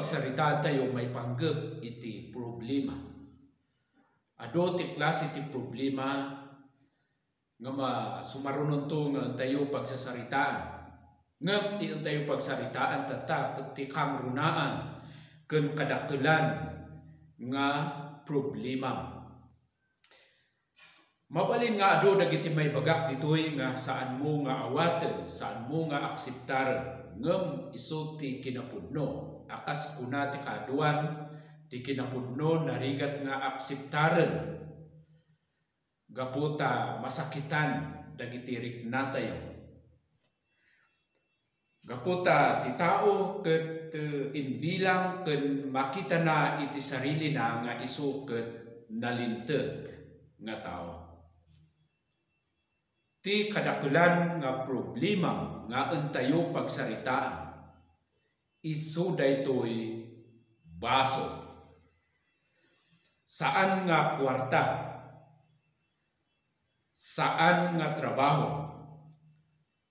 pagsaritaan tayo may panggap iti problema. Ado ti klase ti problema nga sumarunon to nga tayo pagsasaritaan. Ngam ti tayo pagsaritaan tatak ti kamrunaan ken kadakelan nga problema. Mabalin nga ado dagiti may bagak ditoy nga saan mo nga awaten, saan mo nga akseptaren, ngem isu ti kinapudno. Akas kuna ti kaduan ti kinapudno narigat nga akseptaren. Gaputa masakitan dagiti rikna tayo. Gaputa ti tao ket inbilang ken makita na iti sarili na nga isu ket nalinteg nga tao. Ti kadakelan nga problema nga entayo pagsaritaan isu daytoy baso. Saan nga kwarta? Saan nga trabaho?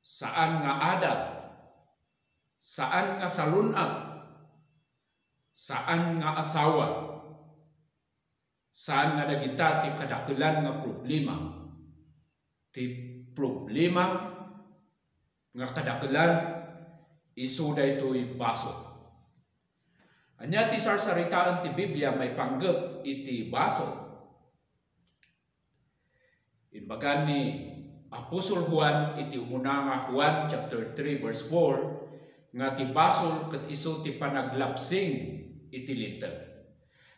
Saan nga adab? Saan nga salunag? Saan nga asawa? Saan nga dagita ti kadakelan nga problema? Ti problema nga kadakelan isu daytoy baso. Anya ti sarsaritaan ti Biblia may panggap iti baso. Imbagan ni Apostol Juan iti umuna nga Juan chapter 3 verse 4 nga ti basol ket isu ti panaglapsing iti linteg.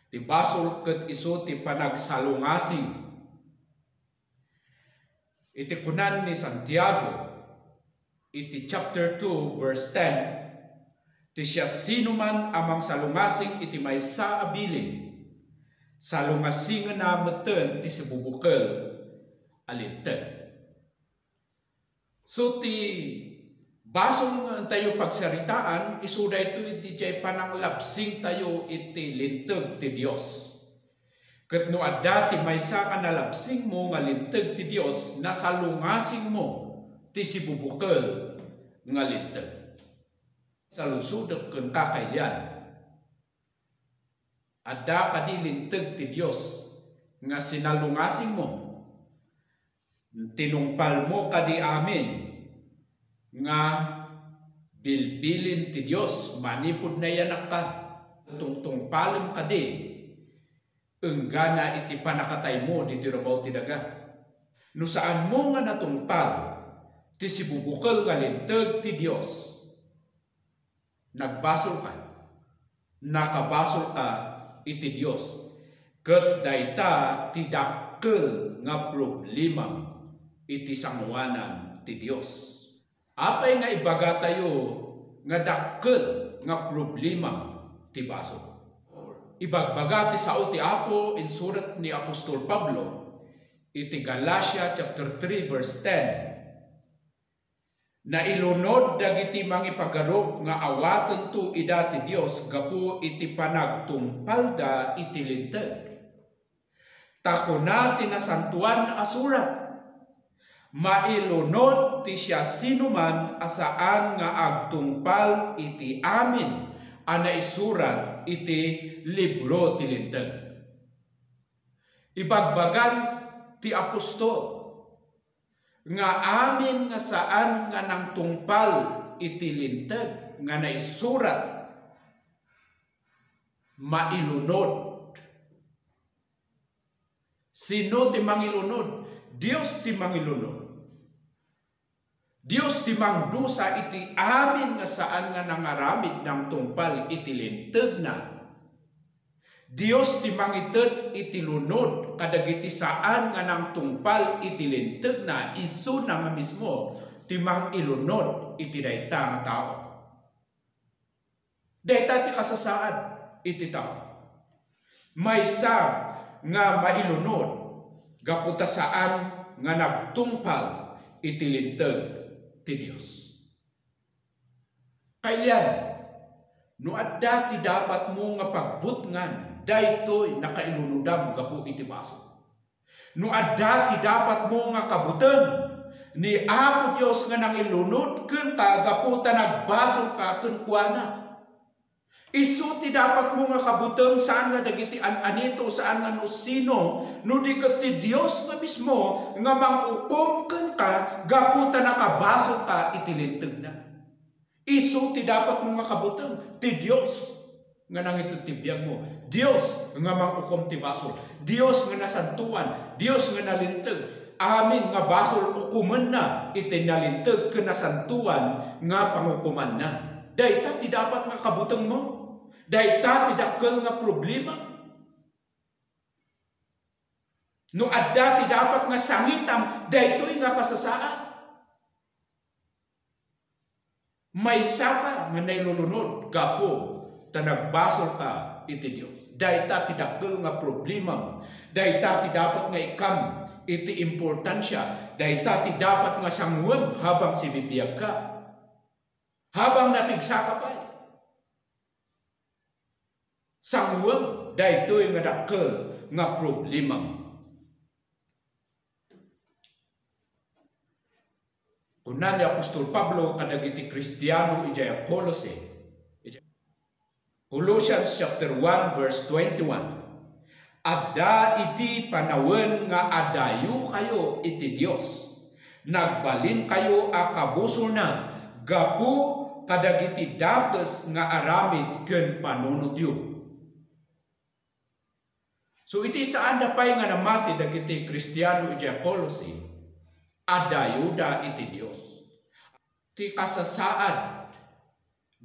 Ti basol ket isu ti panagsalungasing. Iti kunan ni Santiago, iti chapter 2, verse 10, ti siya sino man amang salungasing iti maysa a bilin, salungasing na meten ti sibubukel alinteg. So ti basong tayo pagsaritaan, isuda ito iti jay pananglapsing tayo iti linteg ti Dios. Ket no adda ti maysa ka nalapsing mo nga linteg ti Dios, nasalungasing mo ti sibubukel nga linteg. Salusudek ken kakayyan. Adda kadi linteg ti Dios nga sinalungasing mo. Tinungpal mo kadi amin nga bilbilin ti Dios, manipod na yanak ka, tungtungpalem kadi enggana iti panakatay mo diti rabaw ti daga. No saan mo nga natungpal ti sibubukel nga linteg ti Dios, nagbasol ka, nakabasol ka iti Dios, ket dayta ti dakkel nga problema iti sanguanan ti Dios. Apay nga ibaga tayo nga dakkel nga problema ti baso. Ibagbaga ti sao ti Apo in surat ni Apostol Pablo iti Galatia chapter 3 verse 10 na ilunod dagiti mangipagarup nga awaten tu ida ti Dios gapu iti panagtungpalda iti linteg. Takuna ti nasantuan asurat mailunod ti siya sinuman asaan nga agtungpal iti amin ana isurat iti libro ti linteg. Ibagbagan ti apostol nga amin nga saan nga nang tungpal iti linteg nga naisurat mailunod. Sino ti mangilunod? Dios ti mangilunod. Dios ti mangdusa iti amin nga saan nga nangaramid ng tungpal iti linteg na. Dios ti mangited iti lunod kadagiti saan nga nang tungpal iti linteg na isu na nga mismo ti mangilunod iti dayta nga tao. Dayta ti kasasaan iti tao. Maysa nga mailunod gaputa saan nga nagtungpal iti linteg ti Dios. Kailan no adda ti dapat mo nga pagbutngan daytoy nakailunodam gapu iti baso. No adda ti dapat mo nga kabuten ni Apo Dios nga nangilunod ken gaputa nagbaso ka ken kuana. Isu ti dapat mo nga kabuteng saan nga dagiti anito saan nga no sino no di ket ti Dios nga mismo nga mangukom ken ka gaputa nakabasol ka itilinteg na. Isu ti dapat mo nga kabuteng ti Dios nga nangitid ti biyag mo. Dios nga mangukom ti basol. Dios nga nasantuan, Dios nga nalinteg. Amin nga basol ukumen na iti nalinteg ken nasantuan nga pangukuman na. Dayta ti dapat nga kabuteng mo. Dayta ti dakkel nga problema. No adda ti dapat nga sangitam, daytoy nga kasasaan. Maysa ka nga nailulunod gapo ta nagbasol ka iti Dios. Dayta ti dakkel nga problema. Dayta ti dapat nga ikam iti importansya. Dayta ti dapat nga sanguem habang sibibiyag ka. Habang napigsa ka pa. Sanguem daytoy nga dakkel nga problema. Kunan ni Apostol Pablo kadagiti Kristiyano ijay Colose. Colossians chapter 1 verse 21. Adda iti panawen nga adayo kayo iti Dios. Nagbalin kayo a kabusol na gapu kadagiti dates nga aramid ken panunotyo. So iti saan da pay nga namati dagiti Kristiyano ijay Colose, adayuda iti Dios. Ti kasasaad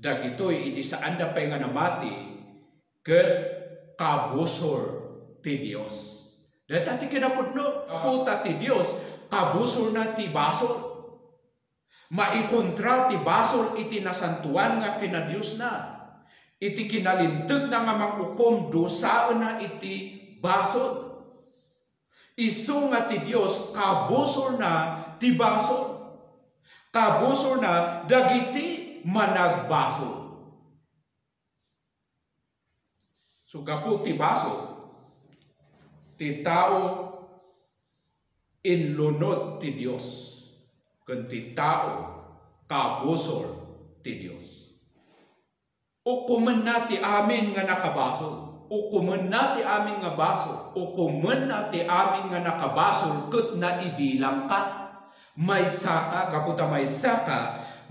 dagitoy iti saan da pay nga namati ket kabusor ti Dios. Data ti kinapudno, puta ti Dios, kabusor na ti basol. Maikontra ti basol iti nasantuan nga kina Dios na. Iti kinalinteg na nga mangukom dosaan na iti basol. Isu nga ti Dios kabusor na ti basol. Kabusor na dagiti managbasol. So gapu ti basol, ti tao inlunod ti Dios, ken ti tao kabusor ti Dios. Ukumen na ti amin nga nakabasol. Ukumen na ti amin nga basol. Ukumen na ti amin nga nakabasol ket naibilang ka. Maysa ka, gaputa maysa ka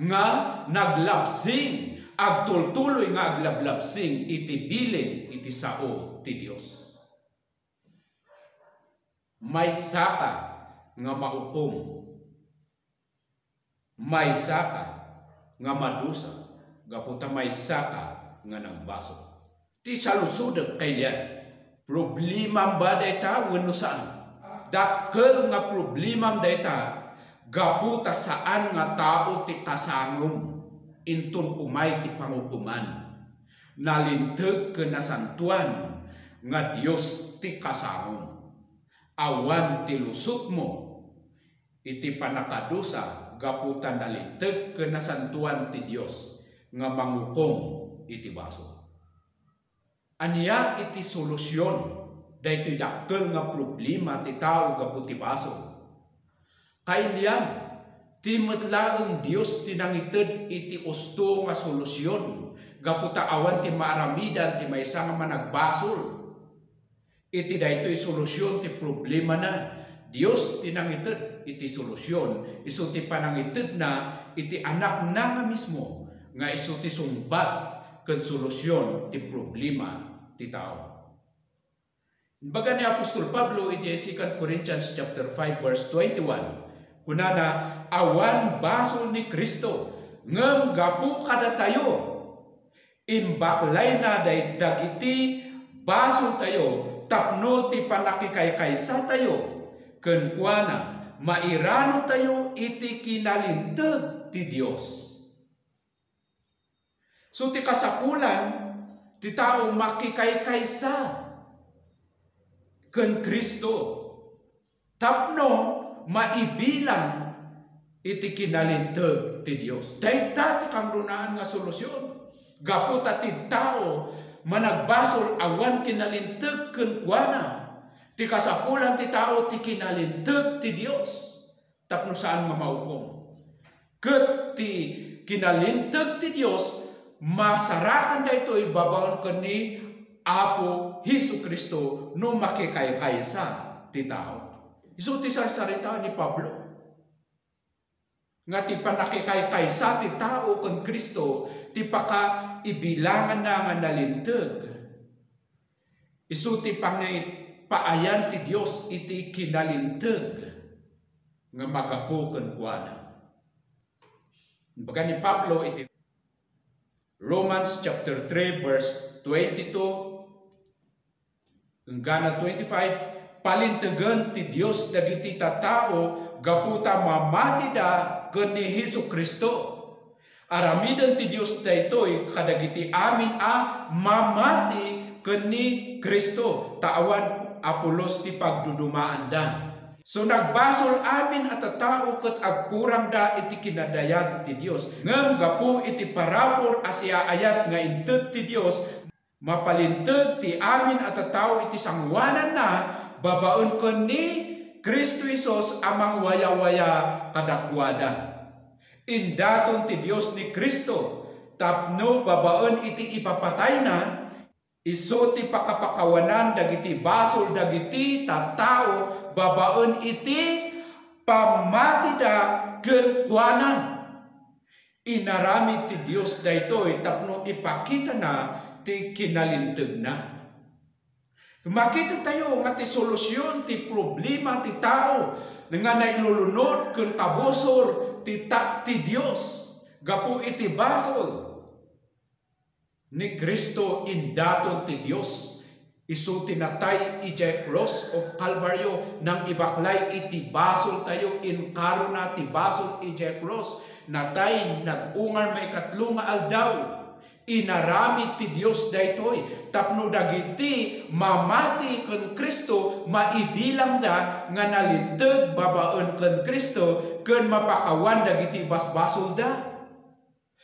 nga naglabsing, agtultuloy nga aglablabsing iti bilin iti sao ti Dios. Maysa ka nga maukom. Maysa ka nga madusa, gaputa maysa ka nga nagbasol. Ti salusod kaylian. Problema ba dayta wenno saan? Dakkel nga problema dayta gaputa saan nga tao ti kasangom inton umay ti pangukuman. Nalinteg ken nasantuan nga Dios ti kasangom. Awan ti lusot mo iti panakadusa gaputa nalinteg ken nasantuan ti Dios nga mangukom iti basol. Anya iti solusyon daytoy dakkel nga problema ti tao gaputi basol. Kailian ti metlaeng Dios tinangited iti usto nga solusyon gaputa awan ti maaramidan ti maysa nga managbasol. Iti daytoy solusyon ti problema na Dios tinangited iti solusyon. Isu ti panangited na iti anak na nga mismo nga isu ti sumbat ken solusyon ti problema ti tao. Baga ni Apostol Pablo iti 2 Corinthians chapter 5 verse 21. Kunana awan basol ni Kristo ngem gapu kada tayo. Imbaklay na dagiti basol tayo tapno ti panakikaykaysa tayo ken kuana mairano tayo iti kinalinteg ti Dios. So ti kasapulan ti tao makikaykaysa ken Kristo tapno maibilang iti kinalinteg ti Dios. Dayta ti kangrunaan nga solusyon. Gaputa ti tao managbasol awan kinalinteg ken kuana. Ti kasapulan ti tao ti kinalinteg ti Dios. Tapno saan mamaukom. Ket ti kinalinteg ti Dios masarakan daytoy babaon ken ni Apo Hesu Kristo no makikaykaysa ti tao. Isu ti sarsarita ni Pablo nga ti panakikaykaysa ti tao ken Kristo ti paka ibilangan na nga nalinteg. Isu ti paayan ti Dios iti kinalinteg nga magapu ken kuana. Baga ni Pablo iti Romans chapter 3 verse 22 hanggang 25, palintegan ti Dios dagiti tattao gaputa mamati da ken ni Hesu Kristo. Aramiden ti Dios daytoy kadagiti amin mamati ken ni Kristo. Taawan Apolos ti pagdudumaan da. So nagbasol amin at tao ket agkurang da iti kinadayag ti Dios. Ngem gapu iti parabor asya ayat nga inted ti Dios mapalinteg ti amin at tao iti sangwanan na babaon ken ni Kristo Jesus amang waya-waya kadakwada. Indaton ti Dios ni Kristo tapno babaon iti ipapatay na iso ti pakapakawanan dagiti basol dagiti tattao babaon iti pamatida ken kuana. Inaramid ti Dios daytoy tapno ipakita na ti kinalinteg na. Makita tayo nga ti solusyon ti problema ti tao nga nailulunod ken kabusor ti Dios gapu iti basol ni Kristo indaton ti Dios. Isu tinatay iti cross of Calvario nang ibaklay iti basol tayo inkaro na ti basol iti cross natay nagungar maikatlo nga aldaw. Inaramid ti Dios daytoy tapno dagiti mamati ken Kristo maibilang da nga nalinteg babaen ken Kristo ken mapakawan dagiti basbasol da.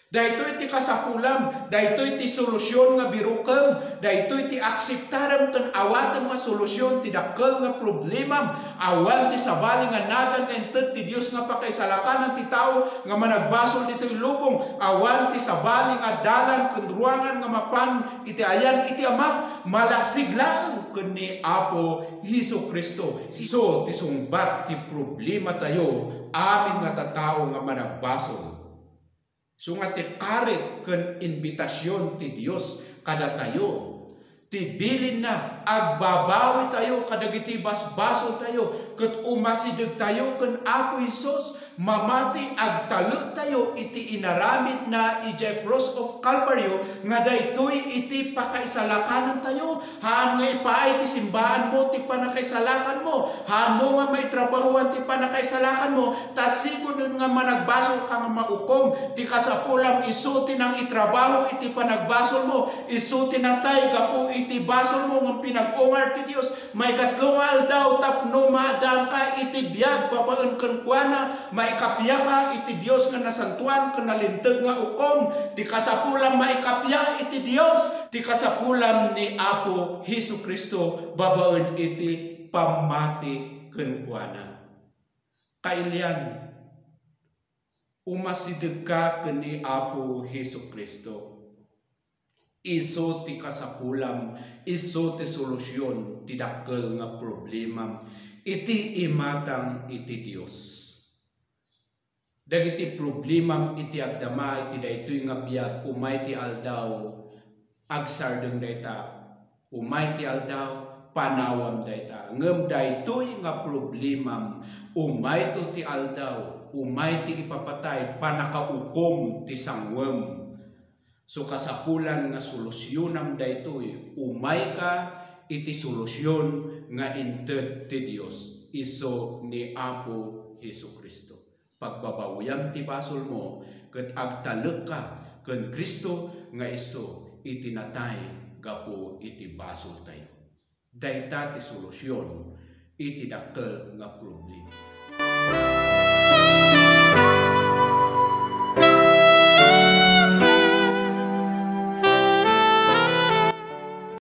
Daytoy ti kasapulam, daytoy ti solusyon nga birukem, daytoy ti akseptarem ken awatem nga solusyon ti dakkel nga problema, awan ti sabali nga nagan nga inted ti Dios nga pakaisalakanan ti tao nga managbasol ditoy lubong, awan ti sabali nga dalan ken ruangan nga mapan iti ayan iti Ama, malaksig lang ken ni Apo Hesu Kristo. So ti sungbat ti problema tayo amin nga tattao nga managbasol. So nga ti karit ken invitasyon ti Dios kada tayo. Ti bilin na agbabawi tayo kadagiti basbasol tayo ket umasideg tayo ken Apo Hesus mamati agtalek tayo iti inaramid na iti cross of Calvario nga daytoy iti pakaisalakanan tayo. Haan nga ipaay ti simbahan mo ti panakaisalakan mo. Haan mo nga maitrabahuan ti panakaisalakan mo. Tasigod nga managbasol ka nga maukom ti kasapulam isuti nang itrabaho iti panagbasol mo. Isuti nang tay gapu iti basol mo nga pinag-ungar ti Dios. May katlungal daw tapno maadam ka iti biyag babaen ken kuana. Maikapya ka iti Dios nga nasantuan ken nalinteg nga ukom. Ti kasapulam maikapya iti Dios. Ti kasapulam ni Apo Hesu Kristo babaen iti pamati ken kuana. Kailian umasideg ka ken ni Apo Hesu Kristo. Iso ti kasapulam, iso ti solusyon ti dakkel nga problema iti imatang iti Dios. Dagiti problema iti agdama iti daytoy nga biag umay ti aldaw agsardeng dayta, umay ti aldaw panawam dayta. Ngem daytoy nga problema umay to ti aldaw, umay ti ipapatay panakaukom ti sangwem. So kasapulan nga solusyonam daytoy umay ka iti solusyon nga inted ti Dios iso ni Apo Hesu Kristo. Pagbabawayam ti basol mo ket agtalek ka ken Kristo nga iso iti natay gapu iti basol tayo. Dayta ti solusyon iti dakkel nga problema.